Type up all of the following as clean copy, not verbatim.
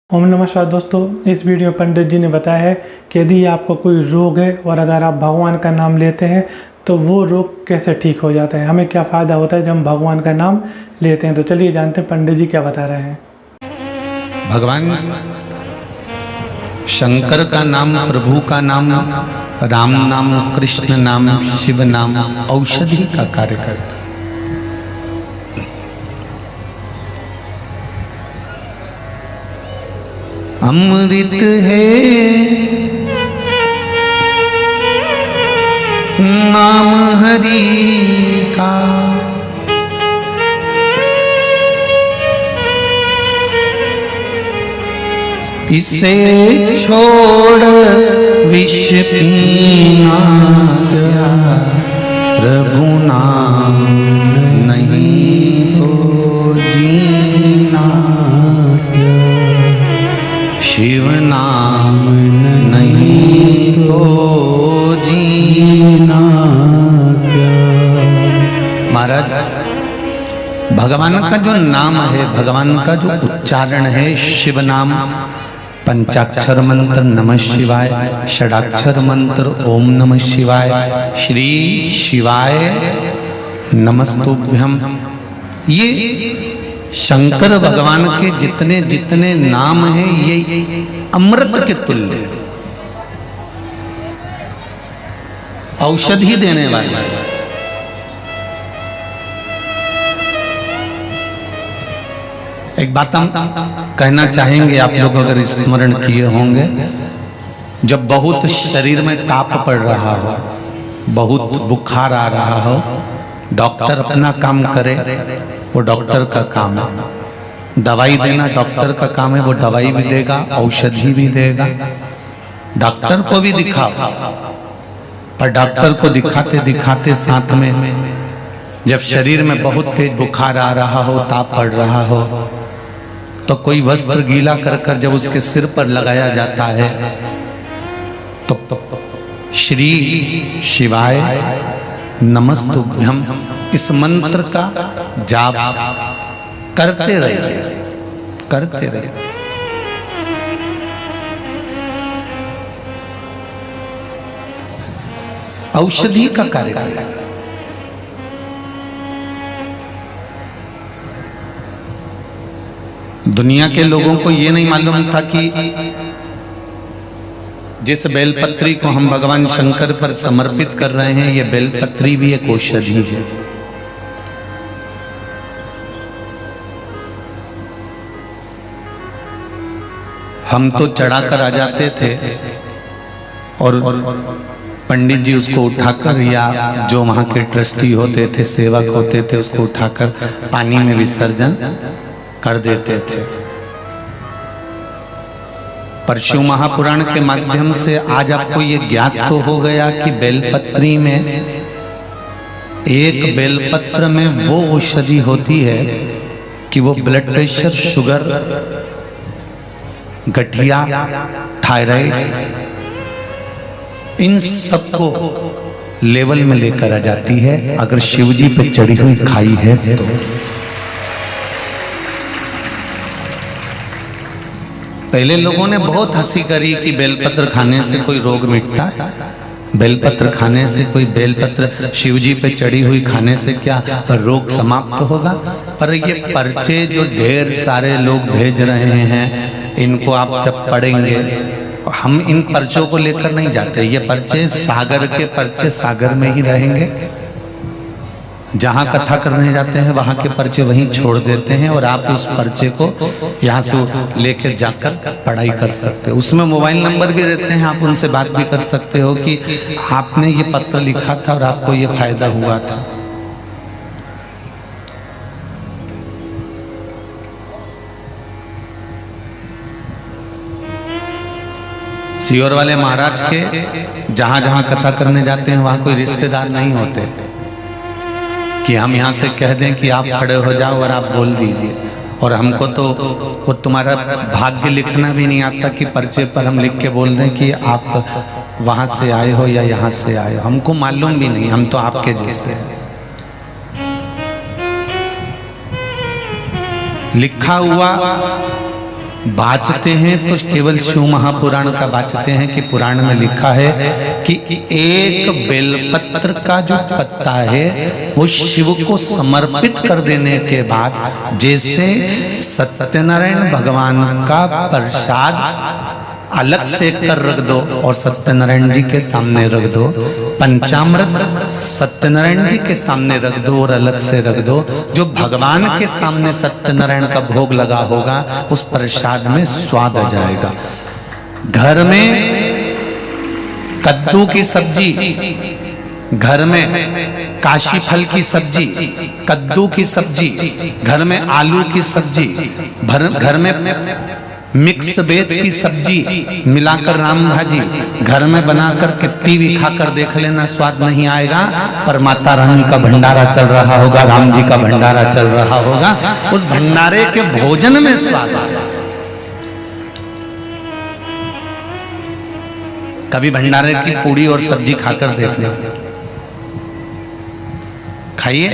ओम नमस्कार दोस्तों। इस वीडियो में पंडित जी ने बताया है कि यदि आपको कोई रोग है और अगर आप भगवान का नाम लेते हैं तो वो रोग कैसे ठीक हो जाता है, हमें क्या फ़ायदा होता है जब हम भगवान का नाम लेते हैं। तो चलिए जानते हैं पंडित जी क्या बता रहे हैं। भगवान शंकर का नाम, प्रभु का नाम, राम नाम, कृष्ण नाम, शिव नाम औषधि का कार्य करता है। अमृत है नाम हरि का, इसे छोड़ विष पीना क्या, प्रभु नाम नहीं तो जीना क्या, शिव नाम नहीं तो जीना क्या। महाराज, भगवान का जो नाम है, भगवान का जो उच्चारण है, शिव नाम, पंचाक्षर मंत्र नमः शिवाय, षडाक्षर मंत्र ओम नमः शिवाय, श्री शिवाय नमस्तुभ्यम, ये शंकर भगवान के जितने जितने नाम हैं ये अमृत के तुल्य, औषधि देने वाले। एक बात हम कहना चाहेंगे, आप लोग अगर स्मरण किए होंगे, जब बहुत शरीर में ताप पड़ रहा हो, बहुत बुखार आ रहा हो, डॉक्टर अपना काम करे, वो डॉक्टर का काम है। दवाई देना डॉक्टर का काम है, वो दवाई भी देगा, औषधि भी देगा। डॉक्टर को भी दिखाओ, पर डॉक्टर को दिखाते दिखाते साथ में जब शरीर में बहुत तेज बुखार आ रहा हो, ताप पड़ रहा हो, तो कोई वस्त्र गीला कर कर जब उसके सिर पर लगाया जाता है तो श्री शिवाय नमस्तुभ्यम इस मंत्र का जाप करते रहिए, करते रहिए। औषधि का कार्य करेगा। दुनिया के लोगों को ये नहीं मालूम था कि जिस बेलपत्री को हम भगवान शंकर पर समर्पित कर रहे हैं, ये बेलपत्री भी एक औषधि है। हम तो चढ़ाकर आ जाते थे और पंडित जी उसको उठाकर, या जो वहां के ट्रस्टी होते थे, सेवक होते थे, उसको उठाकर पानी में विसर्जन कर देते थे। पर शिव महापुराण के माध्यम से आज आपको ये ज्ञात तो हो गया कि बेलपत्री में, एक बेलपत्र में वो औषधि होती है कि वो ब्लड प्रेशर, शुगर, गठिया, थायराइड, इन सबको लेवल में लेकर आ जाती है अगर शिवजी पे चढ़ी हुई खाई है तो। पहले लोगों ने बहुत हंसी करी कि बेलपत्र खाने से कोई रोग मिटता है, बेलपत्र खाने से कोई, बेलपत्र शिवजी पे चढ़ी हुई खाने से क्या रोग समाप्त होगा। पर ये पर्चे जो ढेर सारे लोग भेज रहे हैं, इनको आप जब पढ़ेंगे, हम इन पर्चों को लेकर नहीं जाते। ये पर्चे सागर के पर्चे सागर में ही रहेंगे, जहां कथा करने जाते हैं वहां के पर्चे वहीं छोड़ देते हैं, और आप उस पर्चे को यहाँ से लेकर जाकर पढ़ाई कर सकते हो। उसमें मोबाइल नंबर भी देते हैं, आप उनसे बात भी कर सकते हो कि आपने ये पत्र लिखा था और आपको ये फायदा हुआ था। सियोर वाले महाराज के जहां जहां कथा करने जाते हैं वहां कोई रिश्तेदार नहीं होते कि हम यहाँ से कह दें कि आप खड़े हो जाओ और आप बोल दीजिए। और हमको तो वो तुम्हारा भाग्य लिखना भी नहीं आता कि पर्चे पर हम लिख के बोल दें कि आप वहां से आए हो या यहाँ से आए हो, हमको मालूम भी नहीं, हम तो आपके जैसे हैं। लिखा हुआ बाचते हैं तो केवल शिव महापुराण का बाचते हैं कि पुराण में लिखा है कि एक बेलपत्र का जो पत्ता है वो शिव को समर्पित कर देने के बाद जैसे सत्यनारायण भगवान का प्रसाद अलग से कर रख दो और सत्यनारायण जी के सामने रख दो, पंचामृत सत्यनारायण जी के सामने रख दो और अलग से रख दो, जो भगवान के सामने सत्यनारायण का भोग लगा होगा उस प्रसाद में स्वाद आ जाएगा। घर में कद्दू की सब्जी, घर में काशी फल की सब्जी, कद्दू की सब्जी, घर में आलू की सब्जी, घर में मिक्स वेज की सब्जी मिलाकर राम भाजी घर में बनाकर कितनी भी खाकर देख लेना, स्वाद नहीं आएगा। पर माता रानी का भंडारा चल रहा होगा, राम जी का भंडारा चल रहा होगा, उस भंडारे के भोजन में स्वाद आएगा। कभी भंडारे की पूड़ी और सब्जी खाकर देख लो, खाइए।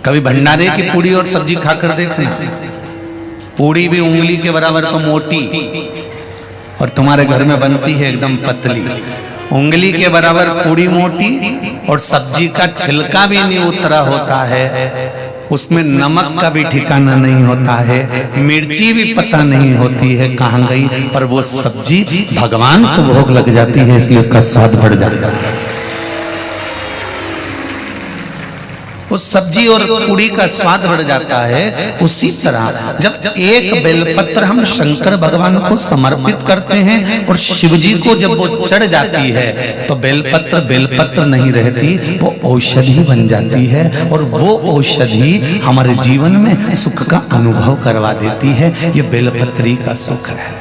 कभी भंडारे की पूड़ी और सब्जी खाकर देखना, पूड़ी भी उंगली के बराबर तो मोटी और तुम्हारे घर में बनती है एकदम पतली। उंगली के बराबर पूड़ी मोटी और सब्जी का छिलका भी नहीं उतरा होता है, उसमें नमक का भी ठिकाना नहीं होता है, मिर्ची भी पता नहीं होती है कहाँ गई, पर वो सब्जी भगवान को भोग लग जाती है, इसलिए उसका स्वाद बढ़ जाता है। उस सब्जी और पूड़ी का स्वाद बढ़ जाता है। उसी तरह जब एक बेलपत्र हम शंकर भगवान को समर्पित करते हैं और शिव जी को जब वो चढ़ जाती है तो बेलपत्र बेलपत्र नहीं रहती, वो औषधि बन जाती है और वो औषधि हमारे जीवन में सुख का अनुभव करवा देती है। ये बेलपत्री का सुख है।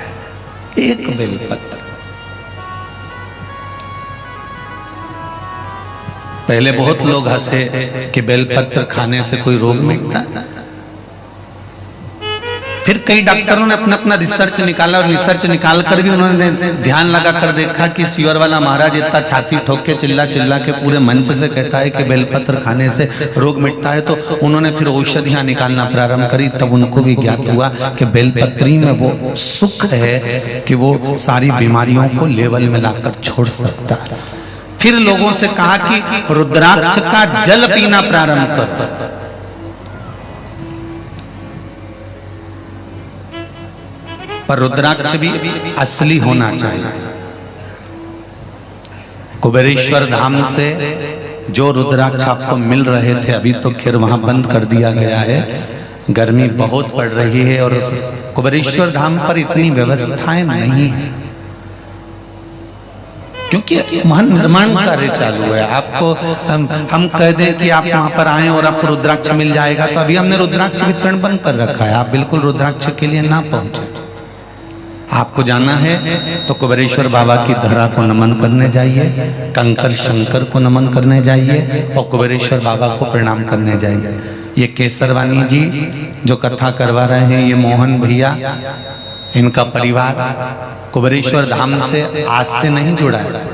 एक बेलपत्र, पहले बहुत लोग हंसे कि बेलपत्र खाने से कोई रोग मिटता है। फिर कई डॉक्टरों ने अपना अपना रिसर्च निकाला और रिसर्च निकाल कर भी उन्होंने ध्यान लगा कर देखा कि सीवर वाला महाराज इतना छाती ठोक के चिल्ला चिल्ला के पूरे मंच से कहता है कि बेलपत्र खाने से रोग मिटता है, तो उन्होंने फिर औषधियां निकालना प्रारंभ करी। तब उनको भी ज्ञात हुआ कि बेलपत्री में वो सुख है कि वो सारी बीमारियों को लेवल में लाकर छोड़ सकता है। फिर लोगों से कहा कि रुद्राक्ष का जल पीना प्रारंभ करो, पर रुद्राक्ष भी असली होना चाहिए। कुबेरेश्वर धाम से जो रुद्राक्ष आपको मिल रहे थे अभी तो खैर वहां बंद कर दिया गया है, गर्मी बहुत पड़ रही है और कुबेरेश्वर धाम पर इतनी व्यवस्थाएं नहीं है क्योंकि वहां निर्माण कार्य चालू है। आपको हम कह दें कि आप वहां पर आए और आपको रुद्राक्ष मिल जाएगा, तो अभी हमने रुद्राक्ष वितरण बंद कर रखा है। आप बिल्कुल रुद्राक्ष के लिए ना पहुंचे। आपको जाना है तो कुबेरेश्वर बाबा की धरा को नमन करने जाइए, कंकर शंकर को नमन करने जाइए और कुबेरेश्वर बाबा को प्रणाम करने जाइए। ये केसरवानी जी जो कथा करवा रहे हैं, ये मोहन भैया, इनका परिवार कुबेरेश्वर धाम से आज से नहीं जुड़ा है।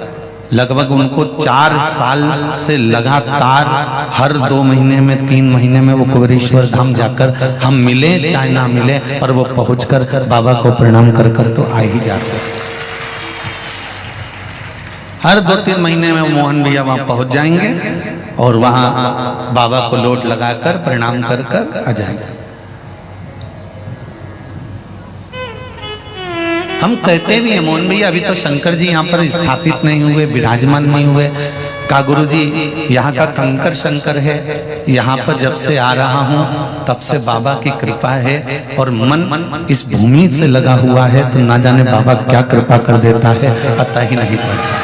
लगभग उनको 4 साल से लगातार हर 2 महीने में 3 महीने में वो कुबेरेश्वर धाम जाकर, हम मिले चाहे ना मिले पर वो पहुंचकर बाबा को प्रणाम कर कर तो आ ही जाते। हर 2-3 महीने में मोहन भैया वहां पहुंच जाएंगे और वहां बाबा को लोट लगाकर प्रणाम कर कर आ जाएंगे। हम कहते भी हैं मोहन भैया अभी तो शंकर जी यहाँ पर स्थापित नहीं हुए, विराजमान नहीं हुए। का गुरु जी यहाँ का कंकर शंकर है, यहाँ पर जब से आ रहा हूँ तब से बाबा की कृपा है और मन इस भूमि से लगा हुआ है, तो ना जाने बाबा क्या कृपा कर देता है पता ही नहीं पड़ता।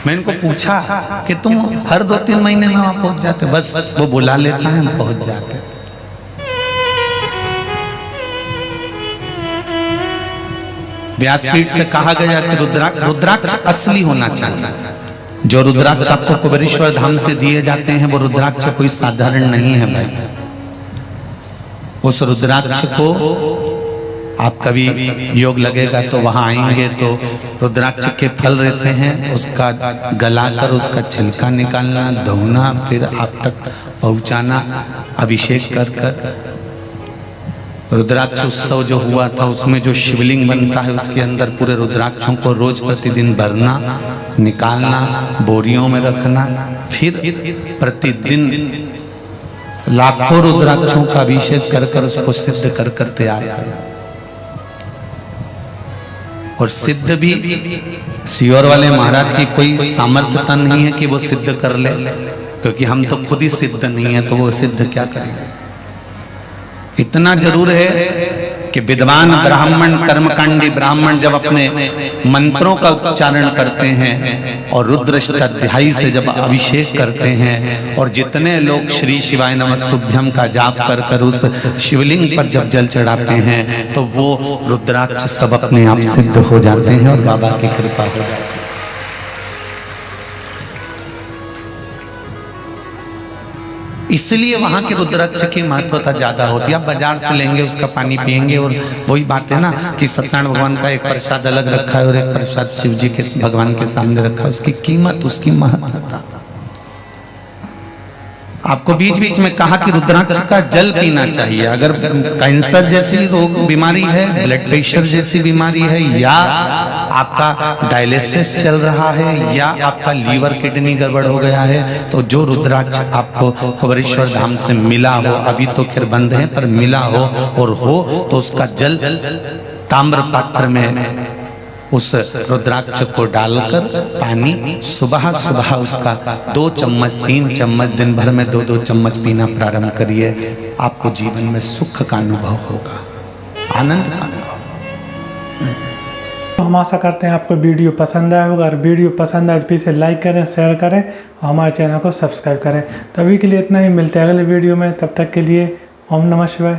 मैं इनको पूछा कि तुम हर 2-3 महीने में वहां पहुंच जाते? बस वो बुला लेता है, हम पहुंच जाते। व्यासपीठ से कहा गया कि रुद्राक्ष असली होना चाहिए। जो रुद्राक्ष आपको कुबेरेश्वर धाम से दिए जाते हैं वो रुद्राक्ष कोई साधारण नहीं है भाई। उस रुद्राक्ष को आप कभी योग लगेगा तो वहां आएंगे तो रुद्राक्ष के फल रहते हैं, उसका गलाकर उसका छिलका निकालना, धोना, फिर आप तक पहुंचाना, अभिषेक कर कर रुद्राक्ष उत्सव जो हुआ था उसमें जो शिवलिंग बनता है उसके अंदर पूरे रुद्राक्षों को रोज प्रतिदिन भरना, निकालना, बोरियों में रखना, फिर प्रतिदिन लाखों रुद्राक्षों का अभिषेक कर कर उसको सिद्ध कर कर तैयार करना। और सिद्ध भी सियोर वाले महाराज की कोई सामर्थ्यता नहीं है कि वो सिद्ध कर ले, क्योंकि हम तो खुद ही सिद्ध नहीं है, तो वो सिद्ध क्या करेंगे। इतना जरूर है कि विद्वान ब्राह्मण, कर्मकांडी ब्राह्मण जब अपने मंत्रों का उच्चारण करते हैं और रुद्राष्टाध्यायी से जब अभिषेक करते हैं और जितने लोग श्री शिवाय नमस्तुभ्यम का जाप कर कर उस शिवलिंग पर जब जल चढ़ाते हैं तो वो रुद्राक्ष सब अपने आप सिद्ध हो जाते हैं और बाबा की कृपा हो जाती है। इसलिए वहां के रुद्राक्ष की महत्वता ज्यादा होती है। आप बाजार से लेंगे, उसका पानी पिएंगे और वही बात है ना कि सत्यनारायण भगवान का एक प्रसाद अलग रखा है और एक प्रसाद शिव जी के भगवान के सामने रखा है, उसकी कीमत, उसकी महत्वता। आपको बीच बीच में कहा कि रुद्राक्ष का जल पीना चाहिए। अगर कैंसर जैसी रोग बीमारी है, ब्लड प्रेशर जैसी बीमारी है, या आपका डायलिसिस चल रहा है, या आपका लीवर किडनी गड़बड़ हो गया है, तो जो रुद्राक्ष आपको कुबेरेश्वर धाम से मिला हो, अभी तो खैर बंद है पर मिला हो और हो तो उसका जल ताम्र पात्र में उस रुद्राक्ष को डालकर पानी सुबह सुबह उसका 2 चम्मच 3 चम्मच दिन भर में 2-2 चम्मच पीना प्रारंभ करिए। आपको जीवन में सुख का अनुभव होगा, आनंद का अनुभव। हम आशा करते हैं आपको वीडियो पसंद आया होगा। और वीडियो पसंद आए तो इसे लाइक करें, शेयर करें और हमारे चैनल को सब्सक्राइब करें। तो अभी के लिए इतना ही, मिलते हैं अगले वीडियो में। तब तक के लिए ओम नमः शिवाय।